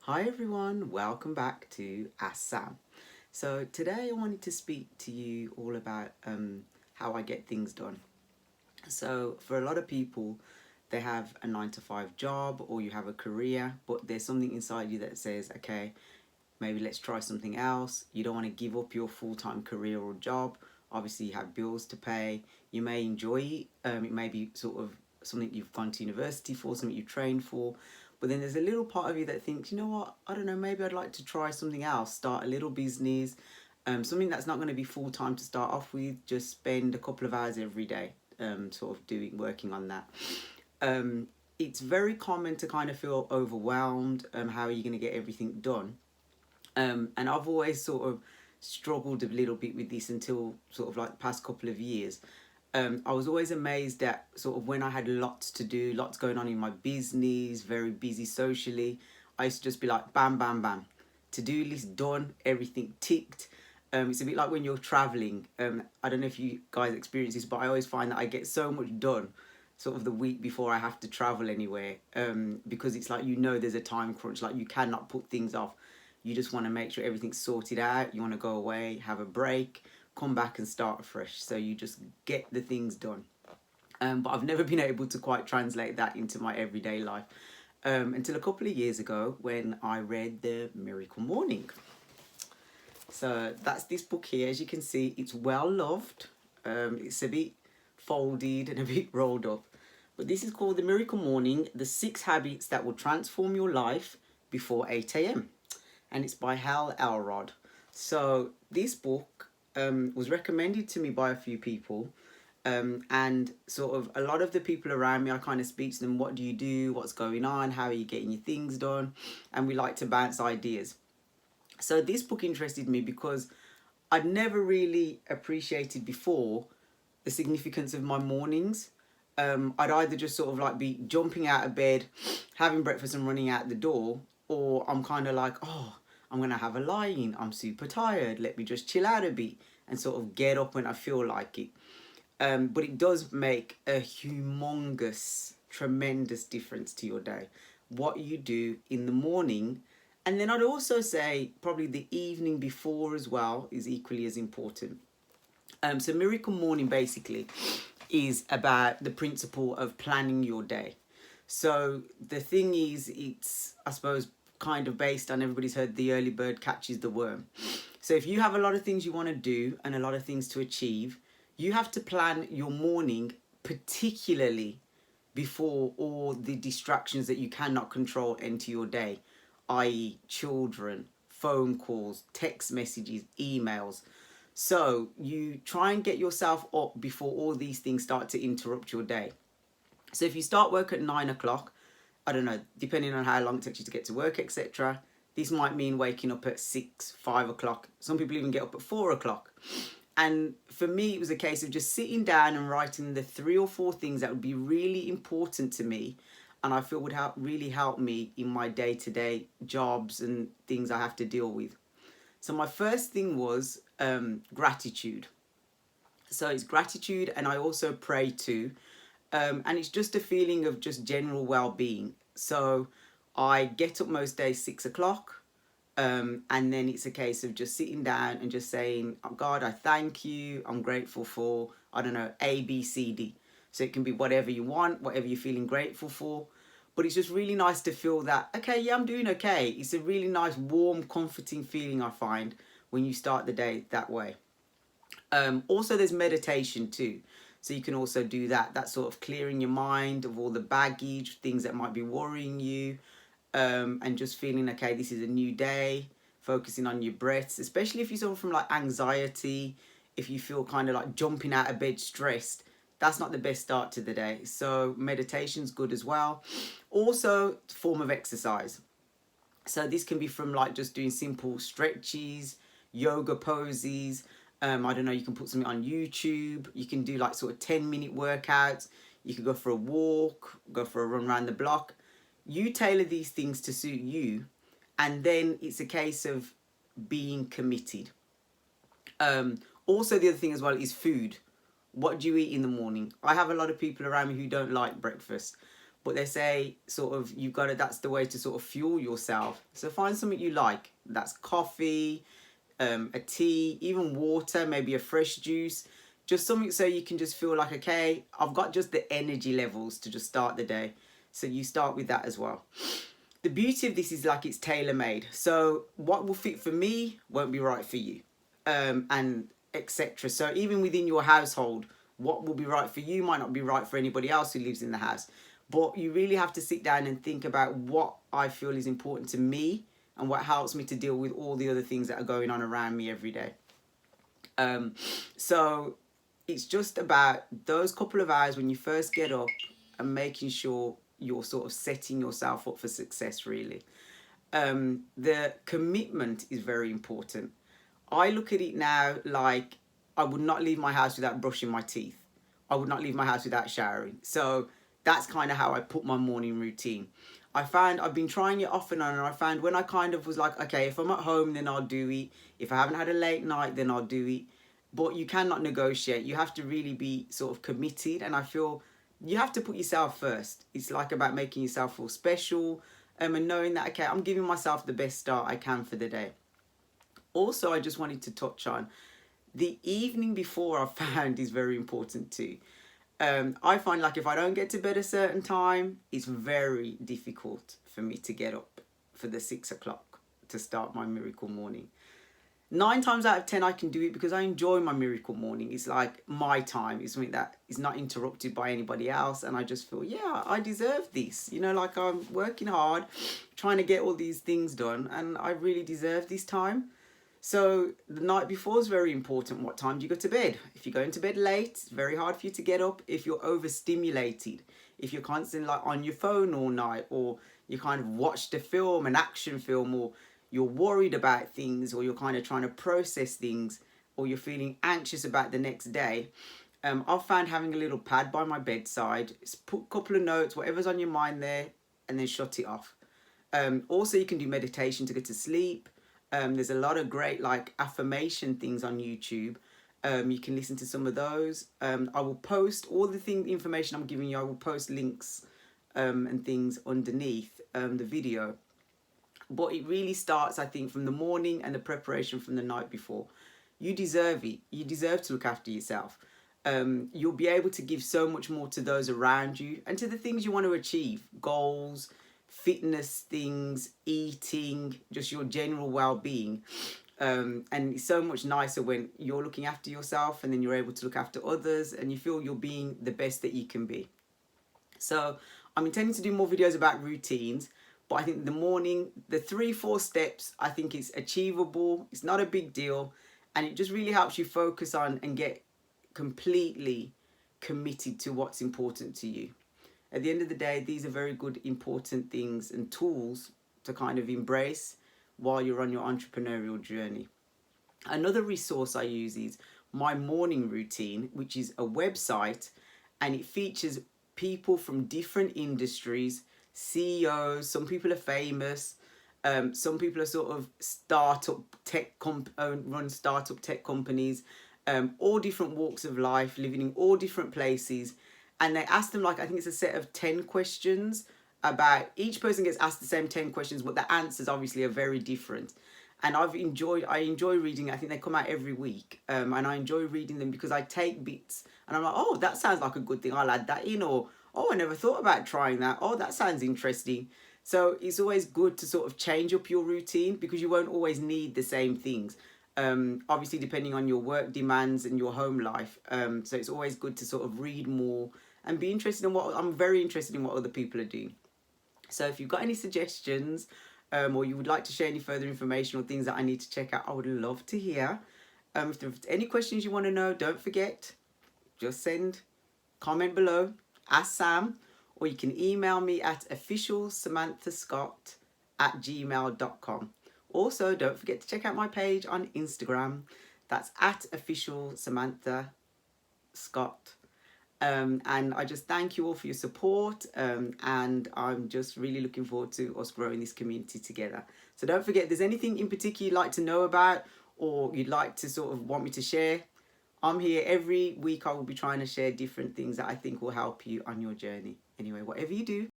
Hi everyone, welcome back to Ask Sam. So today I wanted to speak to you all about how I get things done. So for a lot of people, they have a 9 to 5 job or you have a career, but there's something inside you that says, okay, maybe let's try something else. You don't want to give up your full-time career or job. Obviously you have bills to pay. You may enjoy it. It may be sort of something you've gone to university for, something you trained for, but then there's a little part of you that thinks, you know what, I don't know, maybe I'd like to try something else, start a little business, something that's not going to be full-time to start off with, just spend a couple of hours every day sort of working on that. um, it's very common to kind of feel overwhelmed. How are you going to get everything done? And I've always sort of struggled a little bit with this until sort of like the past couple of years. I was always amazed at sort of when I had lots to do, lots going on in my business, very busy socially. I used to just be like, bam, bam, bam, to-do list done, everything ticked. It's a bit like when you're traveling. I don't know if you guys experience this, but I always find that I get so much done sort of the week before I have to travel anywhere, because it's like, there's a time crunch, like you cannot put things off. You just want to make sure everything's sorted out. You want to go away, have a break, come back and start fresh. So you just get the things done. But I've never been able to quite translate that into my everyday life until a couple of years ago when I read The Miracle Morning. So that's this book here. As you can see, it's well loved. It's a bit folded and a bit rolled up. But this is called The Miracle Morning, The 6 Habits That Will Transform Your Life Before 8 a.m. And it's by Hal Elrod. So this book was recommended to me by a few people. And sort of a lot of the people around me, I kind of speak to them, what do you do? What's going on? How are you getting your things done? And we like to bounce ideas. So this book interested me because I'd never really appreciated before the significance of my mornings. I'd either just sort of like be jumping out of bed, having breakfast and running out the door, or I'm kind of like, oh, I'm going to have a lie-in. I'm super tired. Let me just chill out a bit and sort of get up when I feel like it. But it does make a humongous, tremendous difference to your day. What you do in the morning, and then I'd also say probably the evening before as well is equally as important. So Miracle Morning basically is about the principle of planning your day. So the thing is, it's, I suppose, kind of based on, everybody's heard the early bird catches the worm. So if you have a lot of things you want to do and a lot of things to achieve, you have to plan your morning particularly before all the distractions that you cannot control enter your day, i.e. children, phone calls, text messages, emails. So you try and get yourself up before all these things start to interrupt your day. So if you start work at 9 o'clock, I don't know, depending on how long it takes you to get to work, etc., this might mean waking up at 6, 5 o'clock. Some people even get up at 4 o'clock. And for me, it was a case of just sitting down and writing the 3 or 4 things that would be really important to me and I feel would really help me in my day-to-day jobs and things I have to deal with. So my first thing was gratitude. So it's gratitude, and I also pray too. And it's just a feeling of just general well-being. So I get up most days 6 o'clock. And then it's a case of just sitting down and just saying, oh, God, I thank you. I'm grateful for, I don't know, A, B, C, D. So it can be whatever you want, whatever you're feeling grateful for. But it's just really nice to feel that, okay, yeah, I'm doing okay. It's a really nice, warm, comforting feeling, I find, when you start the day that way. Also, there's meditation too. So you can also do that. That's sort of clearing your mind of all the baggage, things that might be worrying you, and just feeling, okay, this is a new day, focusing on your breaths, especially if you suffer from like anxiety, if you feel kind of like jumping out of bed stressed, that's not the best start to the day. So meditation's good as well. Also, form of exercise. So this can be from like just doing simple stretches, yoga poses. I don't know, you can put something on YouTube. You can do like sort of 10-minute workouts. You can go for a walk, go for a run around the block. You tailor these things to suit you. And then it's a case of being committed. Also, the other thing as well is food. What do you eat in the morning? I have a lot of people around me who don't like breakfast. but they say sort of you've got to, that's the way to sort of fuel yourself. So find something you like. That's coffee, a tea, even water, maybe a fresh juice, just something so you can just feel like, okay, I've got just the energy levels to just start the day. So you start with that as well. The beauty of this is like it's tailor-made. So what will fit for me won't be right for you, and etc. So even within your household, what will be right for you might not be right for anybody else who lives in the house. But you really have to sit down and think about what I feel is important to me and what helps me to deal with all the other things that are going on around me every day. So it's just about those couple of hours when you first get up and making sure you're sort of setting yourself up for success, really. The commitment is very important. I look at it now like I would not leave my house without brushing my teeth. I would not leave my house without showering. So that's kind of how I put my morning routine. I found I've been trying it off and on, and I found when I kind of was like, okay, if I'm at home, then I'll do it. If I haven't had a late night, then I'll do it. But you cannot negotiate. You have to really be sort of committed, and I feel you have to put yourself first. It's like about making yourself feel special, and knowing that, okay, I'm giving myself the best start I can for the day. Also, I just wanted to touch on the evening before. I found is very important too. I find like if I don't get to bed a certain time, it's very difficult for me to get up for the 6 o'clock to start my miracle morning. 9 times out of 10 I can do it because I enjoy my miracle morning. It's like my time. It's something that is not interrupted by anybody else, and I just feel, yeah, I deserve this. You know, like I'm working hard, trying to get all these things done, and I really deserve this time. So the night before is very important. What time do you go to bed? If you're going to bed late, it's very hard for you to get up. If you're overstimulated, if you're constantly like on your phone all night, or you kind of watched a film, an action film, or you're worried about things, or you're kind of trying to process things, or you're feeling anxious about the next day, I've found having a little pad by my bedside, put a couple of notes, whatever's on your mind there, and then shut it off. Also, you can do meditation to go to sleep. There's a lot of great like affirmation things on YouTube. You can listen to some of those. I will post all the information I'm giving you. I will post links and things underneath the video. But it really starts, I think, from the morning and the preparation from the night before. You deserve it. You deserve to look after yourself. You'll be able to give so much more to those around you and to the things you want to achieve. Goals, fitness things, eating, just your general well-being. And it's so much nicer when you're looking after yourself and then you're able to look after others and you feel you're being the best that you can be. So I'm intending to do more videos about routines, but I think the morning, the 3-4 steps, I think it's achievable. It's not a big deal, and it just really helps you focus on and get completely committed to what's important to you. At the end of the day, these are very good, important things and tools to kind of embrace while you're on your entrepreneurial journey. Another resource I use is My Morning Routine, which is a website, and it features people from different industries, CEOs, some people are famous, some people are sort of run startup tech companies, all different walks of life, living in all different places. And they ask them, like, I think it's a set of 10 questions about, each person gets asked the same 10 questions, but the answers obviously are very different. And I enjoy reading. I think they come out every week, and I enjoy reading them because I take bits and I'm like, oh, that sounds like a good thing, I'll add that in, or oh, I never thought about trying that, oh, that sounds interesting. So it's always good to sort of change up your routine because you won't always need the same things, obviously depending on your work demands and your home life. So it's always good to sort of read more and be interested in I'm very interested in what other people are doing. So if you've got any suggestions, or you would like to share any further information or things that I need to check out, I would love to hear. If there's any questions you want to know, don't forget, just send comment below, ask Sam, or you can email me at officialsamanthascott@gmail.com. Also, don't forget to check out my page on Instagram. That's at officialsamanthascott. And I just thank you all for your support, and I'm just really looking forward to us growing this community together. So don't forget, if there's anything in particular you'd like to know about or you'd like to sort of want me to share, I'm here every week. I will be trying to share different things that I think will help you on your journey. Anyway, whatever you do,